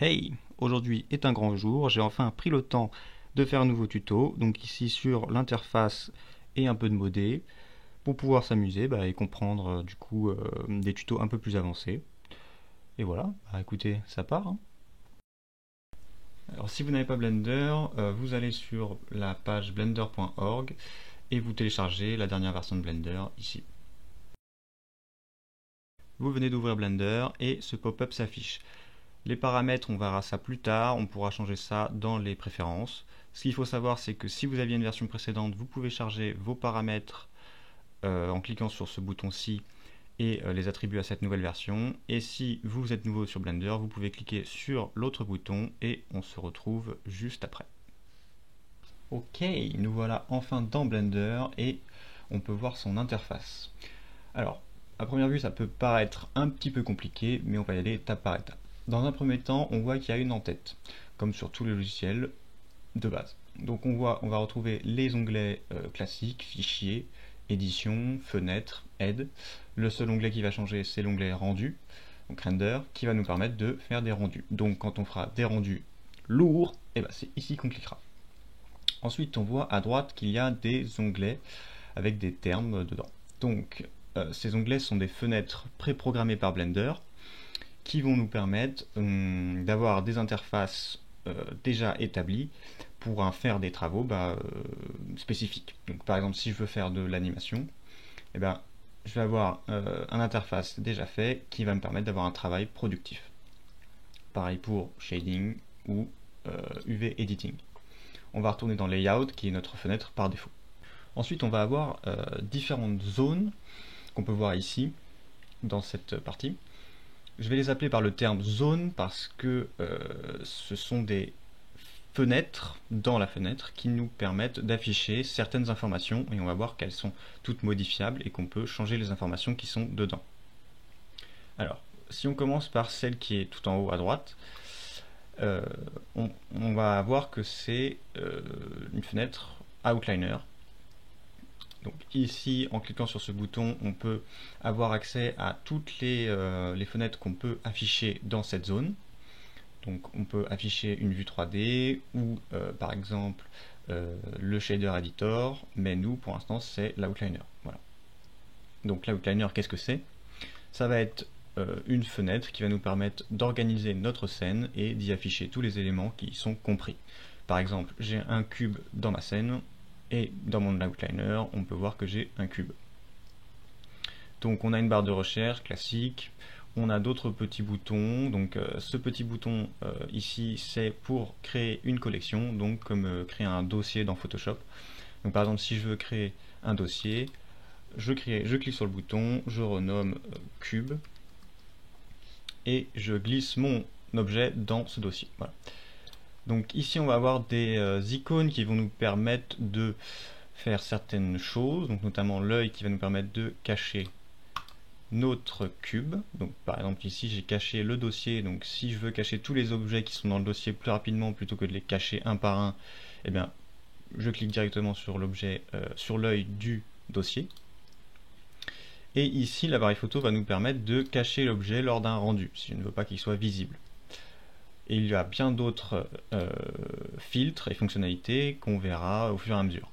Hey, aujourd'hui est un grand jour, j'ai enfin pris le temps de faire un nouveau tuto, donc ici sur l'interface et un peu de modé, pour pouvoir s'amuser et comprendre des tutos un peu plus avancés. Et voilà, écoutez, ça part, hein. Alors si vous n'avez pas Blender, vous allez sur la page blender.org et vous téléchargez la dernière version de Blender ici. Vous venez d'ouvrir Blender et ce pop-up s'affiche. Les paramètres, on verra ça plus tard, on pourra changer ça dans les préférences. Ce qu'il faut savoir, c'est que si vous aviez une version précédente, vous pouvez charger vos paramètres en cliquant sur ce bouton-ci et les attribuer à cette nouvelle version. Et si vous êtes nouveau sur Blender, vous pouvez cliquer sur l'autre bouton et on se retrouve juste après. Ok, nous voilà enfin dans Blender et on peut voir son interface. Alors, à première vue, ça peut paraître un petit peu compliqué, mais on va y aller étape par étape. Dans un premier temps, on voit qu'il y a une en-tête, comme sur tous les logiciels de base. Donc on va retrouver les onglets classiques, fichiers, édition, fenêtre, aide. Le seul onglet qui va changer, c'est l'onglet rendu, donc render, qui va nous permettre de faire des rendus. Donc quand on fera des rendus lourds, c'est ici qu'on cliquera. Ensuite, on voit à droite qu'il y a des onglets avec des termes dedans. Donc ces onglets sont des fenêtres préprogrammées par Blender qui vont nous permettre d'avoir des interfaces déjà établies pour faire des travaux spécifiques. Donc, par exemple, si je veux faire de l'animation, je vais avoir un interface déjà fait qui va me permettre d'avoir un travail productif. Pareil pour shading ou UV editing. On va retourner dans Layout qui est notre fenêtre par défaut. Ensuite, on va avoir différentes zones qu'on peut voir ici dans cette partie. Je vais les appeler par le terme zone parce que ce sont des fenêtres dans la fenêtre qui nous permettent d'afficher certaines informations et on va voir qu'elles sont toutes modifiables et qu'on peut changer les informations qui sont dedans. Alors, si on commence par celle qui est tout en haut à droite, on va voir que c'est une fenêtre Outliner. Donc ici, en cliquant sur ce bouton, on peut avoir accès à toutes les fenêtres qu'on peut afficher dans cette zone. Donc on peut afficher une vue 3D ou par exemple le shader editor, mais nous pour l'instant c'est l'outliner. Voilà. Donc l'outliner, qu'est-ce que c'est? Ça va être une fenêtre qui va nous permettre d'organiser notre scène et d'y afficher tous les éléments qui y sont compris. Par exemple, j'ai un cube dans ma scène, et dans mon outliner, on peut voir que j'ai un cube. Donc on a une barre de recherche classique, on a d'autres petits boutons. Donc ce petit bouton ici, c'est pour créer une collection, donc comme créer un dossier dans Photoshop. Donc par exemple, si je veux créer un dossier, je clique sur le bouton, je renomme cube, et je glisse mon objet dans ce dossier. Voilà. Donc ici on va avoir des icônes qui vont nous permettre de faire certaines choses, donc notamment l'œil qui va nous permettre de cacher notre cube. Donc par exemple ici j'ai caché le dossier, donc si je veux cacher tous les objets qui sont dans le dossier plus rapidement plutôt que de les cacher un par un, je clique directement sur l'objet, sur l'œil du dossier. Et ici l'appareil photo va nous permettre de cacher l'objet lors d'un rendu, si je ne veux pas qu'il soit visible. Et il y a bien d'autres filtres et fonctionnalités qu'on verra au fur et à mesure.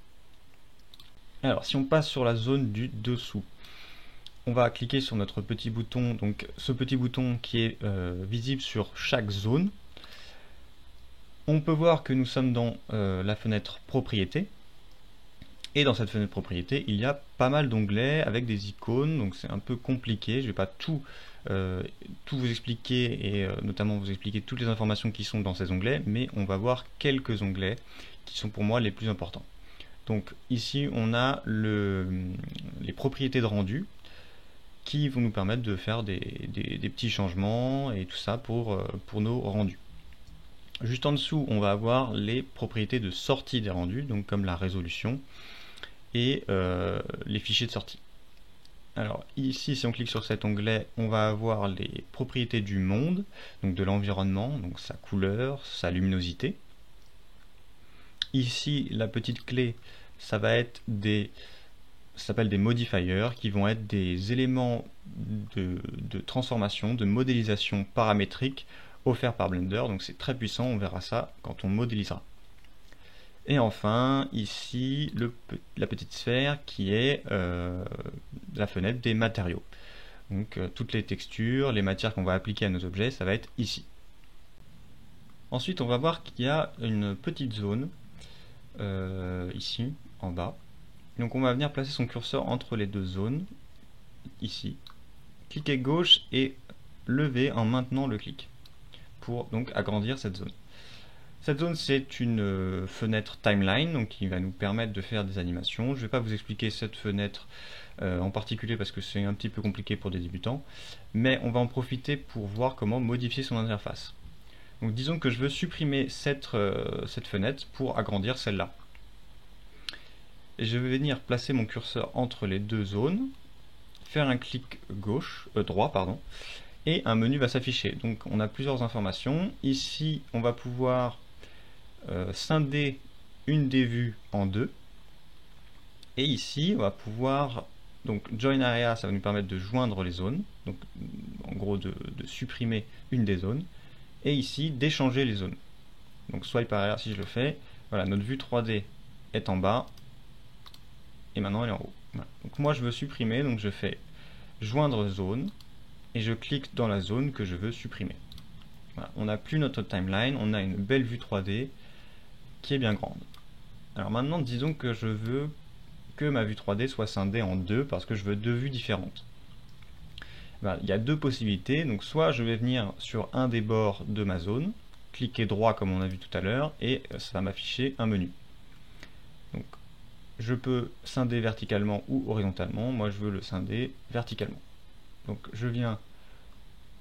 Alors, si on passe sur la zone du dessous, on va cliquer sur notre petit bouton, donc ce petit bouton qui est visible sur chaque zone. On peut voir que nous sommes dans la fenêtre propriété. Et dans cette fenêtre propriété, il y a pas mal d'onglets avec des icônes, donc c'est un peu compliqué. Je ne vais pas tout vous expliquer et notamment vous expliquer toutes les informations qui sont dans ces onglets, mais on va voir quelques onglets qui sont pour moi les plus importants. Donc ici on a les propriétés de rendu qui vont nous permettre de faire des petits changements et tout ça pour nos rendus. Juste en dessous on va avoir les propriétés de sortie des rendus, donc comme la résolution et les fichiers de sortie. Alors ici, si on clique sur cet onglet, on va avoir les propriétés du monde, donc de l'environnement, donc sa couleur, sa luminosité. Ici, la petite clé, ça va être ça s'appelle des modifiers, qui vont être des éléments de transformation, de modélisation paramétrique offert par Blender, donc c'est très puissant, on verra ça quand on modélisera. Et enfin, ici, la petite sphère qui est la fenêtre des matériaux. Donc toutes les textures, les matières qu'on va appliquer à nos objets, ça va être ici. Ensuite, on va voir qu'il y a une petite zone, ici, en bas. Donc on va venir placer son curseur entre les deux zones, ici. Cliquez gauche et lever en maintenant le clic, pour donc agrandir cette zone. Cette zone, c'est une fenêtre timeline, donc qui va nous permettre de faire des animations. Je ne vais pas vous expliquer cette fenêtre en particulier parce que c'est un petit peu compliqué pour des débutants, mais on va en profiter pour voir comment modifier son interface. Donc disons que je veux supprimer cette fenêtre pour agrandir celle-là. Et je vais venir placer mon curseur entre les deux zones, faire un clic droit, et un menu va s'afficher. Donc on a plusieurs informations. Ici, on va pouvoir scinder une des vues en deux. Et ici, on va pouvoir, donc Join Area, ça va nous permettre de joindre les zones, donc en gros de supprimer une des zones. Et ici, d'échanger les zones. Donc Swipe Area, si je le fais, voilà, notre vue 3D est en bas, et maintenant elle est en haut. Voilà. Donc moi je veux supprimer, donc je fais joindre zone, et je clique dans la zone que je veux supprimer. Voilà. On n'a plus notre timeline, on a une belle vue 3D qui est bien grande. Alors maintenant, disons que je veux que ma vue 3D soit scindée en deux, parce que je veux deux vues différentes. Voilà. Il y a deux possibilités, donc soit je vais venir sur un des bords de ma zone, cliquer droit comme on a vu tout à l'heure, et ça va m'afficher un menu. Donc je peux scinder verticalement ou horizontalement, moi je veux le scinder verticalement. Donc je viens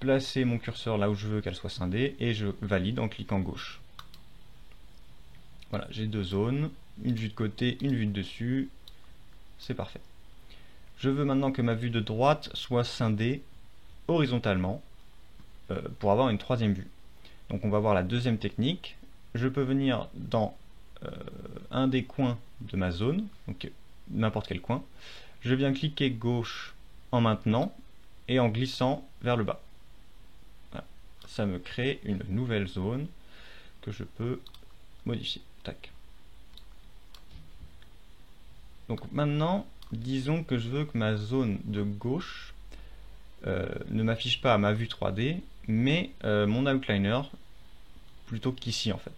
placer mon curseur là où je veux qu'elle soit scindée et je valide en cliquant gauche. Voilà, j'ai deux zones, une vue de côté, une vue de dessus, c'est parfait. Je veux maintenant que ma vue de droite soit scindée horizontalement pour avoir une troisième vue. Donc on va voir la deuxième technique. Je peux venir dans un des coins de ma zone, donc n'importe quel coin. Je viens cliquer gauche en maintenant et en glissant vers le bas. Voilà. Ça me crée une nouvelle zone que je peux modifier. Tac. Donc maintenant, disons que je veux que ma zone de gauche ne m'affiche pas ma vue 3D, mais mon outliner, plutôt qu'ici en fait.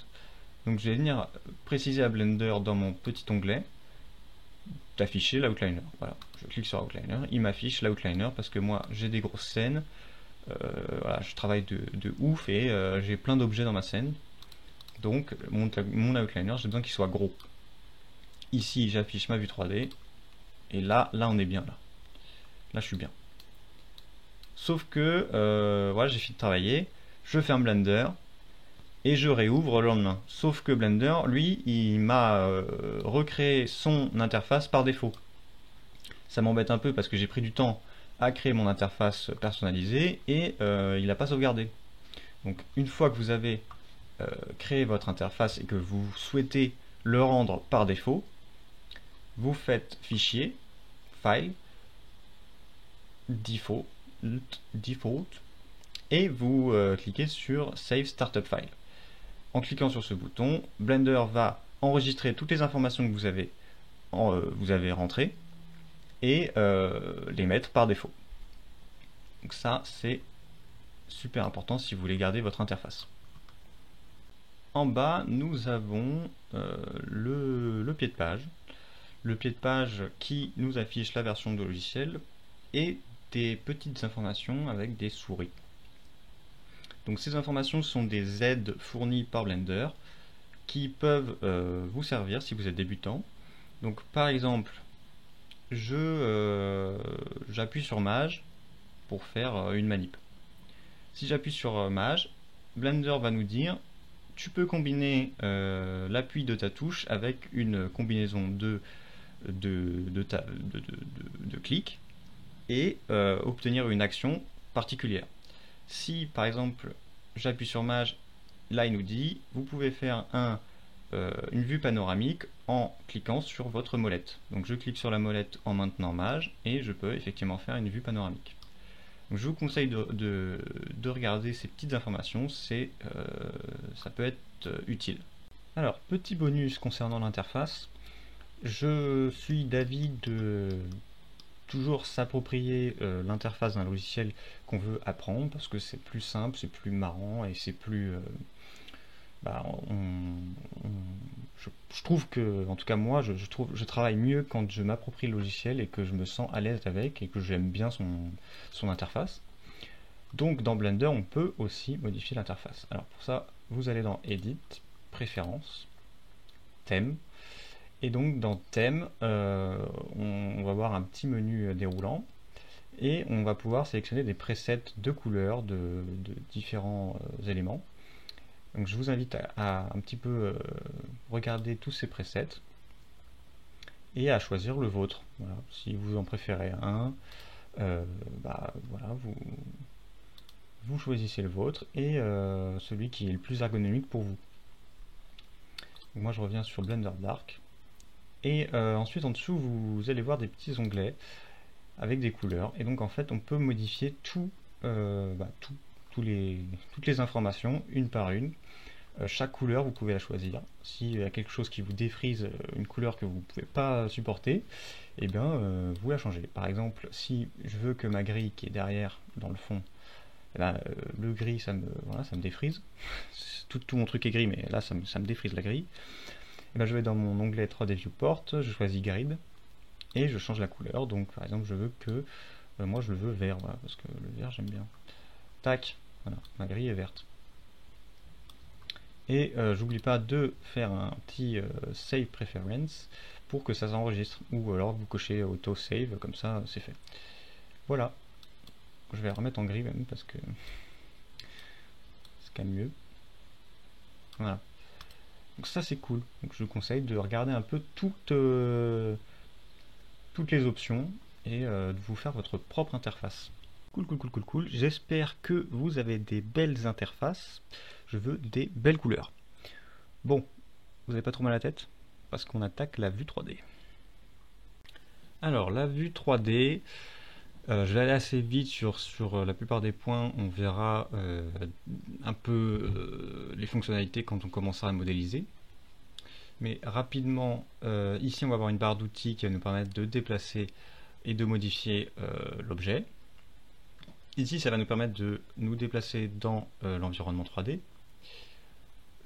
Donc je vais venir préciser à Blender dans mon petit onglet d'afficher l'outliner. Voilà, je clique sur outliner, il m'affiche l'outliner parce que moi j'ai des grosses scènes, voilà, je travaille de ouf et j'ai plein d'objets dans ma scène. Donc mon outliner, j'ai besoin qu'il soit gros. Ici j'affiche ma vue 3D et là on est bien là. Là je suis bien. Sauf que voilà, j'ai fini de travailler, je ferme Blender et je réouvre le lendemain. Sauf que Blender, lui, il m'a recréé son interface par défaut. Ça m'embête un peu parce que j'ai pris du temps à créer mon interface personnalisée et il n'a pas sauvegardé. Donc une fois que vous avez créé votre interface et que vous souhaitez le rendre par défaut, vous faites Fichier, File, Default, et vous cliquez sur Save Startup File. En cliquant sur ce bouton, Blender va enregistrer toutes les informations que vous avez rentrées et les mettre par défaut. Donc ça, c'est super important si vous voulez garder votre interface. En bas, nous avons le pied de page. Le pied de page qui nous affiche la version de logiciel et des petites informations avec des souris. Donc ces informations sont des aides fournies par Blender qui peuvent vous servir si vous êtes débutant. Donc par exemple, j'appuie sur Maj pour faire une manip. Si j'appuie sur Maj, Blender va nous dire tu peux combiner l'appui de ta touche avec une combinaison de clics et obtenir une action particulière. Si par exemple j'appuie sur Maj, là il nous dit vous pouvez faire une vue panoramique en cliquant sur votre molette. Donc je clique sur la molette en maintenant Maj et je peux effectivement faire une vue panoramique. Donc, je vous conseille de regarder ces petites informations, ça peut être utile. Alors, petit bonus concernant l'interface, je suis d'avis de toujours s'approprier l'interface d'un logiciel qu'on veut apprendre parce que c'est plus simple, c'est plus marrant et c'est plus... bah, je trouve que, en tout cas moi, je travaille mieux quand je m'approprie le logiciel et que je me sens à l'aise avec et que j'aime bien son interface. Donc dans Blender, on peut aussi modifier l'interface. Alors pour ça, vous allez dans Edit, Préférences, Thème. Et donc dans Thème, on va voir un petit menu déroulant. Et on va pouvoir sélectionner des presets de couleurs de différents éléments. Donc je vous invite à un petit peu regarder tous ces presets et à choisir le vôtre. Voilà. Si vous en préférez un, bah, voilà, vous choisissez le vôtre et celui qui est le plus ergonomique pour vous. Donc moi je reviens sur Blender Dark et ensuite en dessous vous allez voir des petits onglets avec des couleurs et donc en fait on peut modifier toutes les informations une par une. Chaque couleur vous pouvez la choisir. S'il y a quelque chose qui vous défrise, une couleur que vous ne pouvez pas supporter, et bien vous la changez. Par exemple, si je veux que ma grille qui est derrière dans le fond, eh ben, le gris voilà, ça me défrise. Tout mon truc est gris mais là ça me défrise la grille. Et ben, je vais dans mon onglet 3D Viewport, je choisis Grid et je change la couleur. Donc par exemple je veux que moi je le veux vert, voilà, parce que le vert j'aime bien. Tac, voilà, ma grille est verte. Et j'oublie pas de faire un petit Save Preference pour que ça s'enregistre. Ou alors vous cochez Auto Save, comme ça c'est fait. Voilà. Je vais remettre en gris même parce que c'est quand même mieux. Voilà. Donc ça c'est cool. Donc je vous conseille de regarder un peu toutes les options et de vous faire votre propre interface. Cool. J'espère que vous avez des belles interfaces. Je veux des belles couleurs. Bon, vous n'avez pas trop mal à la tête? Parce qu'on attaque la vue 3D. Alors, la vue 3D, je vais aller assez vite sur la plupart des points. On verra un peu les fonctionnalités quand on commencera à modéliser. Mais rapidement, ici on va avoir une barre d'outils qui va nous permettre de déplacer et de modifier l'objet. Ici, ça va nous permettre de nous déplacer dans l'environnement 3D.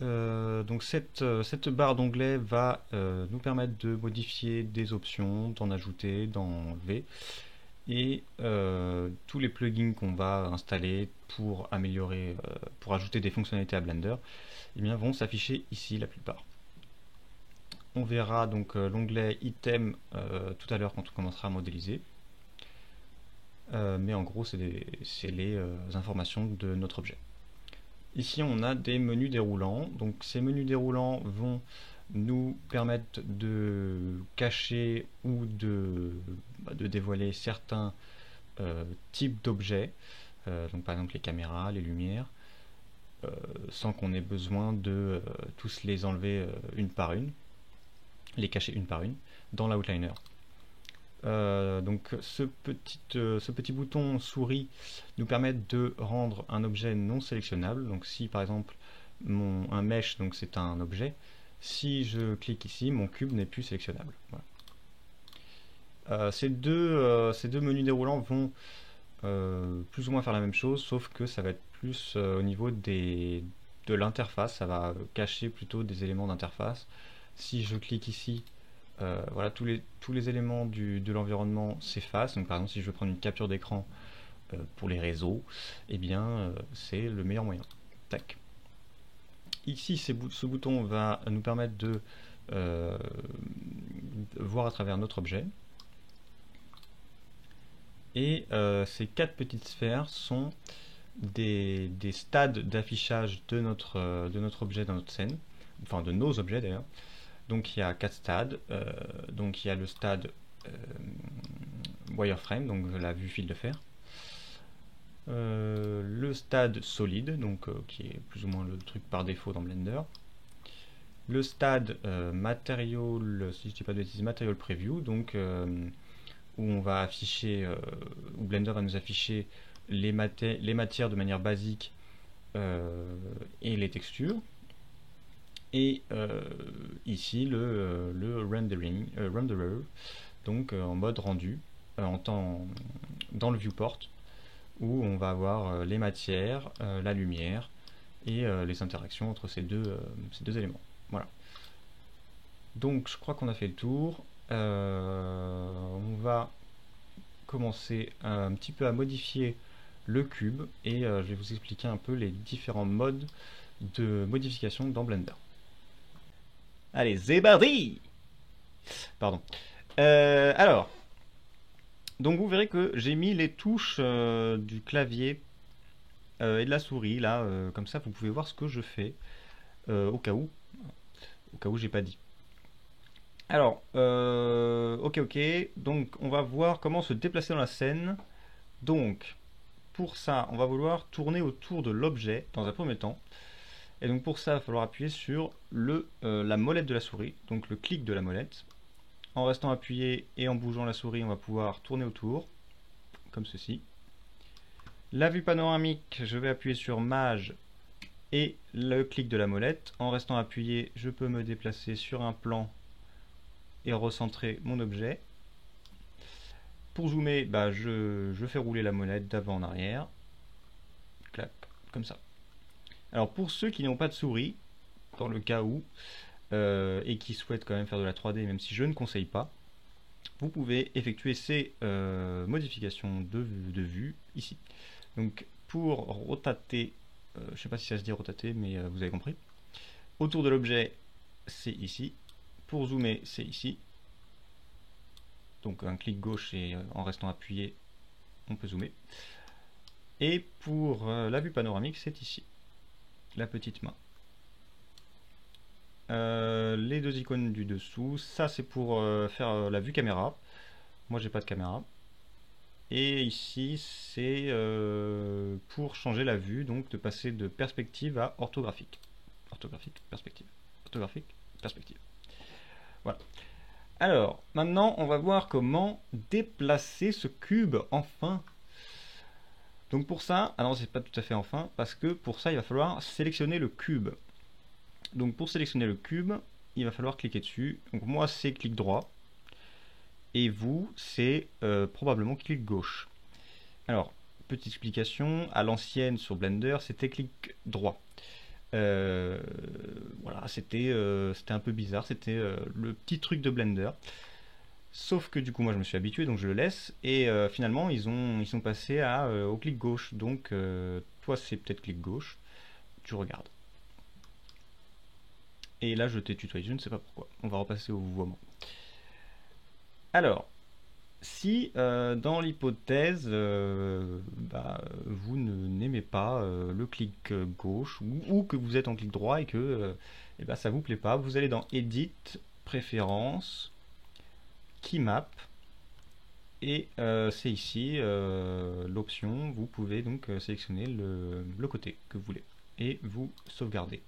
Donc cette barre d'onglet va nous permettre de modifier des options, d'en ajouter, d'en enlever. Et tous les plugins qu'on va installer pour améliorer, pour ajouter des fonctionnalités à Blender, eh bien, vont s'afficher ici la plupart. On verra donc l'onglet Item tout à l'heure quand on commencera à modéliser. Mais en gros, c'est les informations de notre objet. Ici, on a des menus déroulants. Donc, ces menus déroulants vont nous permettre de cacher ou de dévoiler certains types d'objets. Donc, par exemple, les caméras, les lumières, sans qu'on ait besoin de tous les enlever une par une, les cacher une par une dans l'outliner. Donc ce petit bouton souris nous permet de rendre un objet non sélectionnable. Donc si par exemple un mesh, donc c'est un objet, si je clique ici, mon cube n'est plus sélectionnable. Voilà. Ces deux menus déroulants vont plus ou moins faire la même chose, sauf que ça va être plus au niveau de l'interface, ça va cacher plutôt des éléments d'interface. Si je clique ici, voilà, tous les éléments de l'environnement s'effacent. Donc par exemple, si je veux prendre une capture d'écran pour les réseaux, eh bien c'est le meilleur moyen. Tac. Ici, ce bouton va nous permettre de voir à travers notre objet. Et ces quatre petites sphères sont des stades d'affichage de notre objet dans notre scène, enfin de nos objets d'ailleurs. Donc il y a 4 stades. Donc il y a le stade wireframe, donc la vue fil de fer. Le stade solide, donc qui est plus ou moins le truc par défaut dans Blender. Le stade material, si je dis pas de bêtises, material preview, donc où on va afficher, où Blender va nous afficher les matières de manière basique et les textures. Et ici le renderer, donc en mode rendu, dans le viewport, où on va avoir les matières, la lumière et les interactions entre ces deux éléments. Voilà. Donc je crois qu'on a fait le tour. On va commencer un petit peu à modifier le cube et je vais vous expliquer un peu les différents modes de modification dans Blender. Allez, c'est parti! Pardon. Alors, donc vous verrez que j'ai mis les touches du clavier et de la souris là, comme ça vous pouvez voir ce que je fais au cas où j'ai pas dit. Alors, ok, donc on va voir comment se déplacer dans la scène. Donc, pour ça, on va vouloir tourner autour de l'objet dans un premier temps. Et donc pour ça, il va falloir appuyer sur la molette de la souris, donc le clic de la molette. En restant appuyé et en bougeant la souris, on va pouvoir tourner autour, comme ceci. La vue panoramique, je vais appuyer sur Maj et le clic de la molette. En restant appuyé, je peux me déplacer sur un plan et recentrer mon objet. Pour zoomer, je fais rouler la molette d'avant en arrière. Clap, comme ça. Alors pour ceux qui n'ont pas de souris, dans le cas où, et qui souhaitent quand même faire de la 3D, même si je ne conseille pas, vous pouvez effectuer ces modifications de vue ici. Donc pour rotater, je ne sais pas si ça se dit rotater, mais vous avez compris. Autour de l'objet, c'est ici. Pour zoomer, c'est ici. Donc un clic gauche et en restant appuyé, on peut zoomer. Et pour la vue panoramique, c'est ici. La petite main. Les deux icônes du dessous, ça c'est pour faire la vue caméra. Moi j'ai pas de caméra. Et ici c'est pour changer la vue, donc de passer de perspective à orthographique. Orthographique, perspective. Orthographique, perspective. Voilà. Alors, maintenant on va voir comment déplacer ce cube enfin. Donc pour ça, ah non c'est pas tout à fait enfin, parce que pour ça il va falloir sélectionner le cube. Donc pour sélectionner le cube, il va falloir cliquer dessus. Donc moi c'est clic droit. Et vous, c'est probablement clic gauche. Alors, petite explication, à l'ancienne sur Blender, c'était clic droit. Voilà, c'était un peu bizarre, c'était le petit truc de Blender. Sauf que du coup, moi je me suis habitué, donc je le laisse. Et finalement, ils sont passés au clic gauche. Donc, toi c'est peut-être clic gauche, tu regardes. Et là, je t'ai tutoyé, je ne sais pas pourquoi. On va repasser au vouvoiement. Alors, si dans l'hypothèse, vous n'aimez pas le clic gauche ou que vous êtes en clic droit et que ça vous plaît pas, vous allez dans Edit, Préférences, Keymap et c'est ici l'option, vous pouvez donc sélectionner le côté que vous voulez et vous sauvegardez.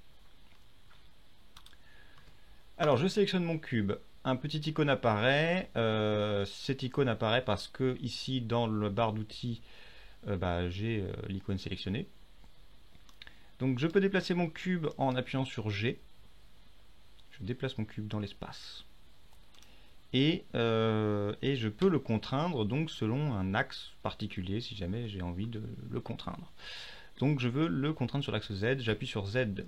Alors je sélectionne mon cube, un petit icône apparaît, cette icône apparaît parce que ici dans le barre d'outils j'ai l'icône sélectionnée. Donc je peux déplacer mon cube en appuyant sur G, je déplace mon cube dans l'espace et je peux le contraindre donc selon un axe particulier si jamais j'ai envie de le contraindre. Donc je veux le contraindre sur l'axe Z, j'appuie sur Z,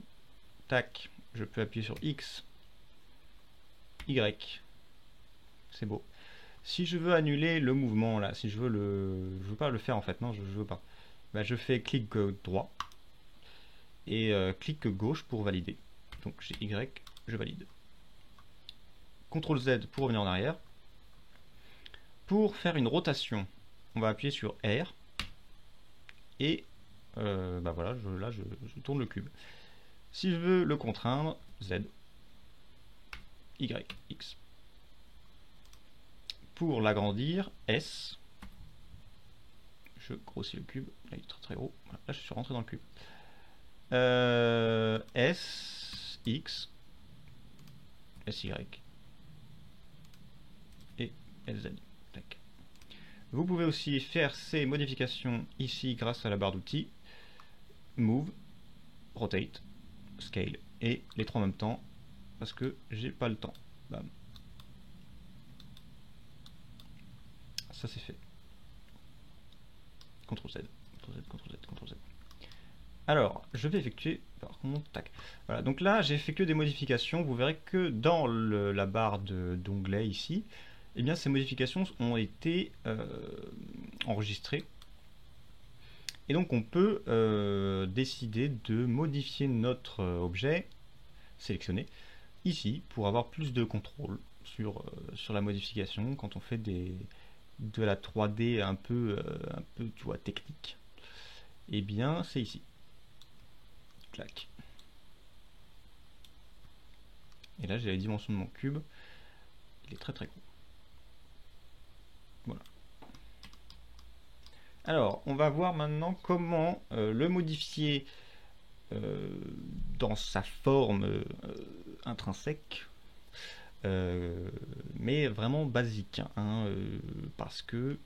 tac, je peux appuyer sur X, Y, c'est beau. Si je veux annuler le mouvement là, si je veux pas le faire en fait, non je veux pas. Je fais clic droit et clic gauche pour valider. Donc j'ai Y, je valide. CTRL Z pour revenir en arrière. Pour faire une rotation, on va appuyer sur R et voilà, là je tourne le cube. Si je veux le contraindre, Z, Y, X. Pour l'agrandir, S. Je grossis le cube. Là, il est très très gros. Voilà, là, je suis rentré dans le cube. S, X, SY et SZ. Vous pouvez aussi faire ces modifications ici grâce à la barre d'outils, Move, Rotate, Scale, et les trois en même temps, parce que j'ai pas le temps. Bam. Ça c'est fait. CTRL Z, CTRL Z, CTRL Z, CTRL Z. Alors, je vais effectuer, par contre, tac. Voilà, donc là, j'ai effectué des modifications. Vous verrez que dans la barre d'onglet ici, eh bien, ces modifications ont été enregistrées. Et donc, on peut décider de modifier notre objet sélectionné ici pour avoir plus de contrôle sur la modification quand on fait de la 3D un peu, tu vois, technique. Eh bien, c'est ici. Clac. Et là, j'ai la dimension de mon cube. Il est très très gros. Voilà. Alors, on va voir maintenant comment le modifier dans sa forme intrinsèque, mais vraiment basique, hein, parce que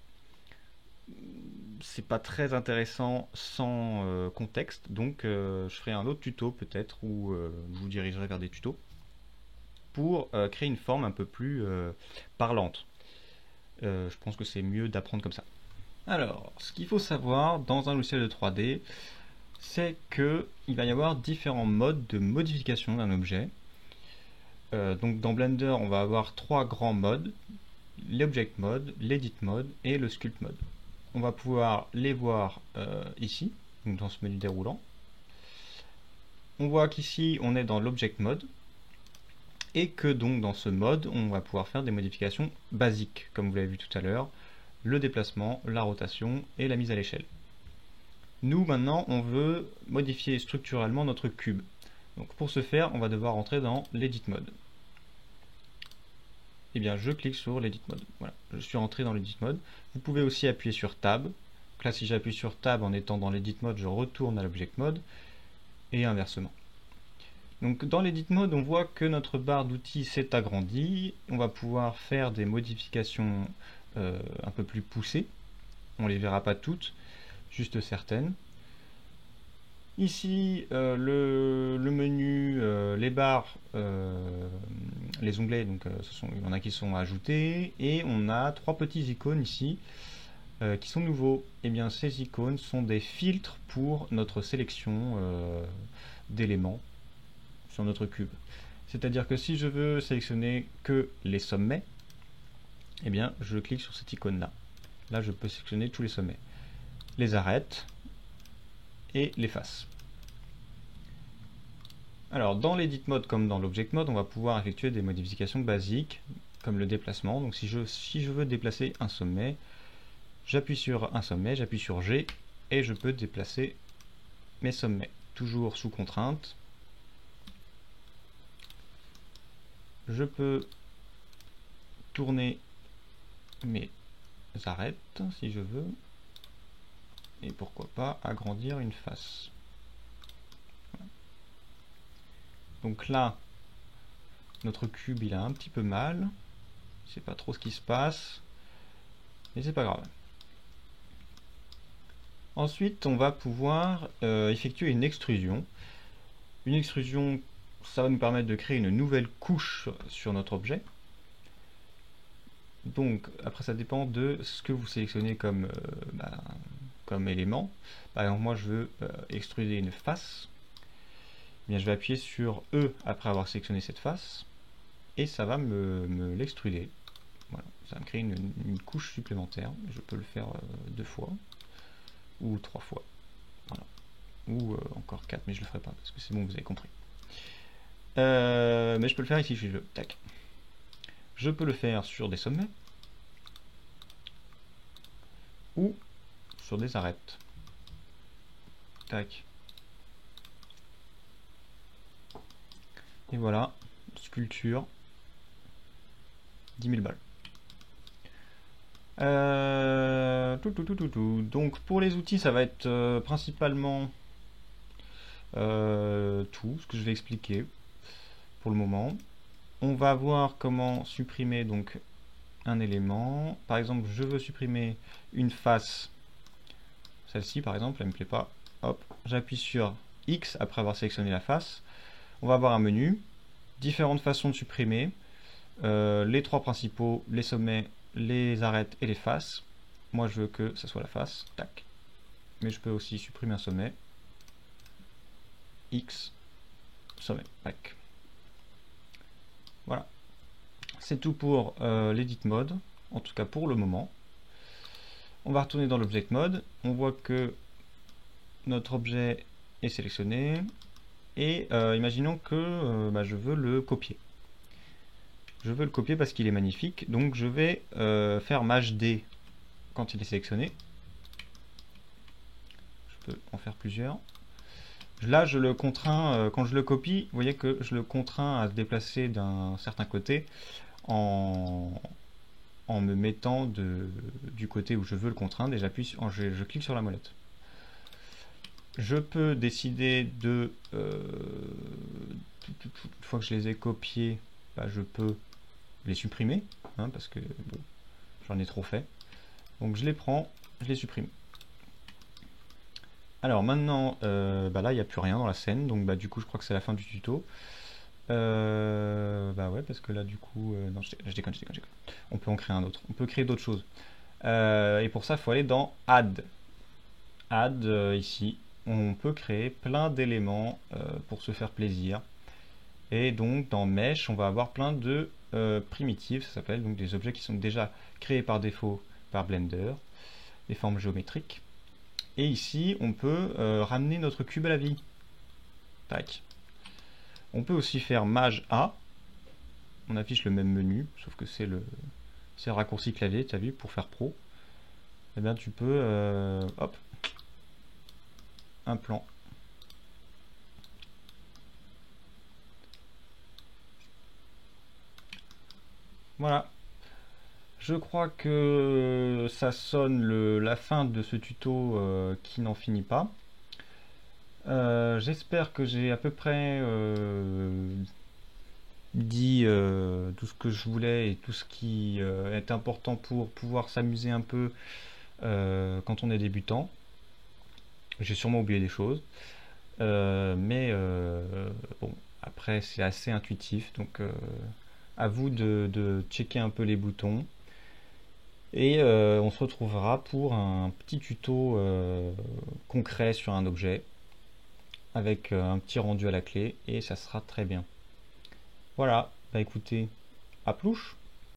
c'est pas très intéressant sans contexte. Donc, je ferai un autre tuto peut-être où je vous dirigerai vers des tutos pour créer une forme un peu plus parlante. Je pense que c'est mieux d'apprendre comme ça. Alors, ce qu'il faut savoir dans un logiciel de 3D, c'est qu'il va y avoir différents modes de modification d'un objet. Donc dans Blender, on va avoir trois grands modes, l'Object Mode, l'Edit Mode et le Sculpt Mode. On va pouvoir les voir ici, donc dans ce menu déroulant. On voit qu'ici, on est dans l'Object Mode, et que donc dans ce mode, on va pouvoir faire des modifications basiques, comme vous l'avez vu tout à l'heure, le déplacement, la rotation et la mise à l'échelle. Nous maintenant on veut modifier structurellement notre cube. Donc pour ce faire on va devoir entrer dans l'Edit Mode. Et bien je clique sur l'Edit Mode. Voilà, je suis entré dans l'Edit Mode. Vous pouvez aussi appuyer sur Tab. Donc là si j'appuie sur Tab en étant dans l'Edit Mode, je retourne à l'Object Mode et inversement. Donc dans l'Edit Mode, on voit que notre barre d'outils s'est agrandie. On va pouvoir faire des modifications un peu plus poussées. On ne les verra pas toutes, juste certaines. Ici, le menu, les barres, les onglets, donc il y en a qui sont ajoutés, et on a trois petits icônes ici qui sont nouveaux. Et bien ces icônes sont des filtres pour notre sélection d'éléments sur notre cube. C'est-à-dire que si je veux sélectionner que les sommets, eh bien je clique sur cette icône-là. Là, je peux sélectionner tous les sommets, les arêtes et les faces. Alors, dans l'Edit Mode comme dans l'Object Mode, on va pouvoir effectuer des modifications basiques, comme le déplacement. Donc, si je veux déplacer un sommet, j'appuie sur un sommet, j'appuie sur G, et je peux déplacer mes sommets. Toujours sous contrainte. Je peux tourner mes arêtes, si je veux. Et pourquoi pas agrandir une face. Voilà. Donc là, notre cube il a un petit peu mal. Je sais pas trop ce qui se passe. Mais c'est pas grave. Ensuite, on va pouvoir effectuer une extrusion. Une extrusion, ça va nous permettre de créer une nouvelle couche sur notre objet. Donc, après, ça dépend de ce que vous sélectionnez comme élément. Par exemple, moi, je veux extruder une face. Eh bien, je vais appuyer sur E après avoir sélectionné cette face. Et ça va me l'extruder. Voilà, ça va me créer une couche supplémentaire. Je peux le faire 2 fois. Ou 3 fois. Voilà. Ou encore 4, mais je le ferai pas parce que c'est bon, vous avez compris. Mais je peux le faire ici, tac. Je peux le faire sur des sommets ou sur des arêtes. Tac. Et voilà, sculpture, 10 000 balles. Donc pour les outils, ça va être principalement tout ce que je vais expliquer pour le moment. On va voir comment supprimer donc un élément. Par exemple, je veux supprimer une face. Celle-ci, par exemple, elle ne me plaît pas. Hop, j'appuie sur X après avoir sélectionné la face. On va avoir un menu, différentes façons de supprimer, les trois principaux, les sommets, les arêtes et les faces. Moi, je veux que ça soit la face. Tac. Mais je peux aussi supprimer un sommet. X, sommet. Tac. Voilà. C'est tout pour l'edit mode, en tout cas pour le moment. On va retourner dans l'object mode. On voit que notre objet est sélectionné. Et imaginons que je veux le copier. Je veux le copier parce qu'il est magnifique. Donc je vais faire Maj D quand il est sélectionné. Je peux en faire plusieurs. Là, je le contrains, quand je le copie, vous voyez que je le contrains à se déplacer d'un certain côté en me mettant du côté où je veux le contraindre et je clique sur la molette. Je peux décider de, une fois que je les ai copiés, je peux les supprimer, hein, parce que bon, j'en ai trop fait. Donc je les prends, je les supprime. Alors maintenant, là il n'y a plus rien dans la scène, donc du coup je crois que c'est la fin du tuto. Ouais, parce que là du coup, non, je déconne. On peut en créer un autre, on peut créer d'autres choses. Et pour ça, il faut aller dans Add. Add, ici, on peut créer plein d'éléments pour se faire plaisir. Et donc dans Mesh, on va avoir plein de primitives, ça s'appelle, donc des objets qui sont déjà créés par défaut par Blender, des formes géométriques. Et ici, on peut ramener notre cube à la vie. Tac. On peut aussi faire Maj A. On affiche le même menu, sauf que c'est le raccourci clavier, tu as vu, pour faire pro. Et bien tu peux, hop, un plan. Voilà. Je crois que ça sonne la fin de ce tuto qui n'en finit pas. J'espère que j'ai à peu près dit tout ce que je voulais et tout ce qui est important pour pouvoir s'amuser un peu quand on est débutant. J'ai sûrement oublié des choses. Mais bon, après c'est assez intuitif, donc à vous de checker un peu les boutons. Et on se retrouvera pour un petit tuto concret sur un objet avec un petit rendu à la clé et ça sera très bien. Voilà, écoutez, à plouche!